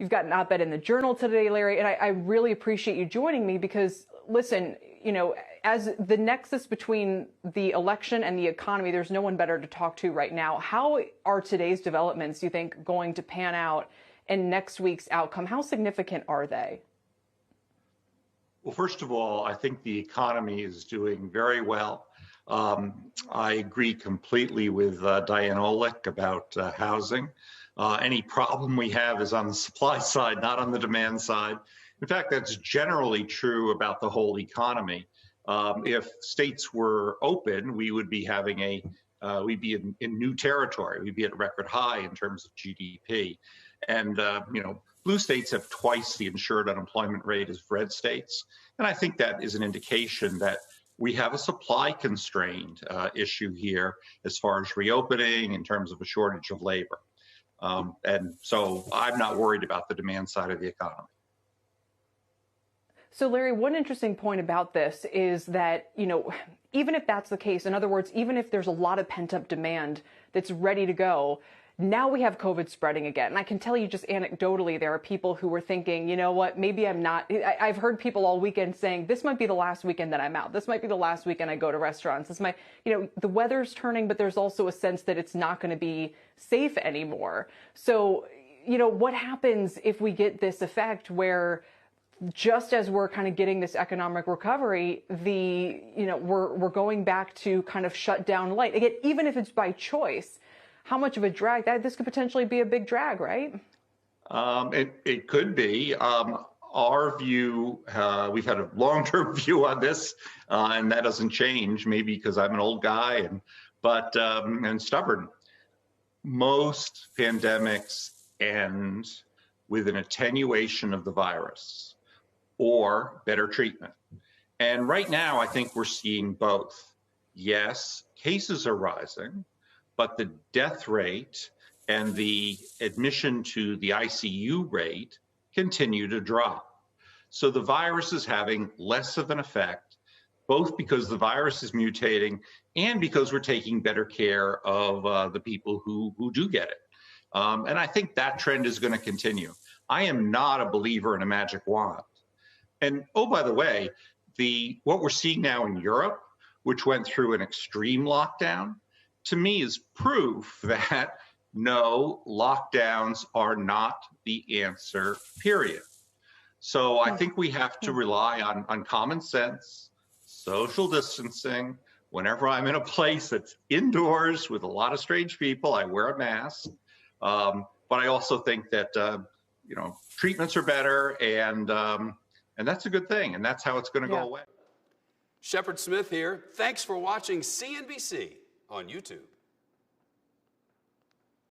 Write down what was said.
You've got an op-ed in the Journal today, Larry, and I really appreciate you joining me because, listen, as the nexus between the election and the economy, there's no one better to talk to right now. How are today's developments, you think, going to pan out in next week's outcome? How significant are they? Well, first of all, I think the economy is doing very well. I agree completely with Diane Olick about housing. Any problem we have is on the supply side, not on the demand side. In fact, that's generally true about the whole economy. If states were open, we would be having we'd be in new territory. We'd be at a record high in terms of GDP. And, blue states have twice the insured unemployment rate as red states. And I think that is an indication that we have a supply constrained issue here as far as reopening in terms of a shortage of labor. And so I'm not worried about the demand side of the economy. So, Larry, one interesting point about this is that, even if that's the case, in other words, even if there's a lot of pent-up demand that's ready to go, now we have COVID spreading again. And I can tell you just anecdotally, there are people who were thinking, you know what, maybe I'm not. I've heard people all weekend saying, this might be the last weekend that I'm out. This might be the last weekend I go to restaurants. This might, the weather's turning, but there's also a sense that it's not going to be safe anymore. So, what happens if we get this effect where just as we're kind of getting this economic recovery, we're going back to kind of shut down light again, even if it's by choice? How much of a drag this could potentially be? A big drag, right? It could be. Our view, we've had a long-term view on this, and that doesn't change. Maybe because I'm an old guy and stubborn. Most pandemics end with an attenuation of the virus or better treatment. And right now, I think we're seeing both. Yes, cases are rising, but the death rate and the admission to the ICU rate continue to drop. So the virus is having less of an effect, both because the virus is mutating and because we're taking better care of the people who do get it. And I think that trend is going to continue. I am not a believer in a magic wand. And oh, by the way, what we're seeing now in Europe, which went through an extreme lockdown, to me is proof that no, lockdowns are not the answer, period. So I think we have to rely on common sense, social distancing. Whenever I'm in a place that's indoors with a lot of strange people, I wear a mask. But I also think that, treatments are better and that's a good thing. And that's how it's going to go away. Shepard Smith here. Thanks for watching CNBC on YouTube.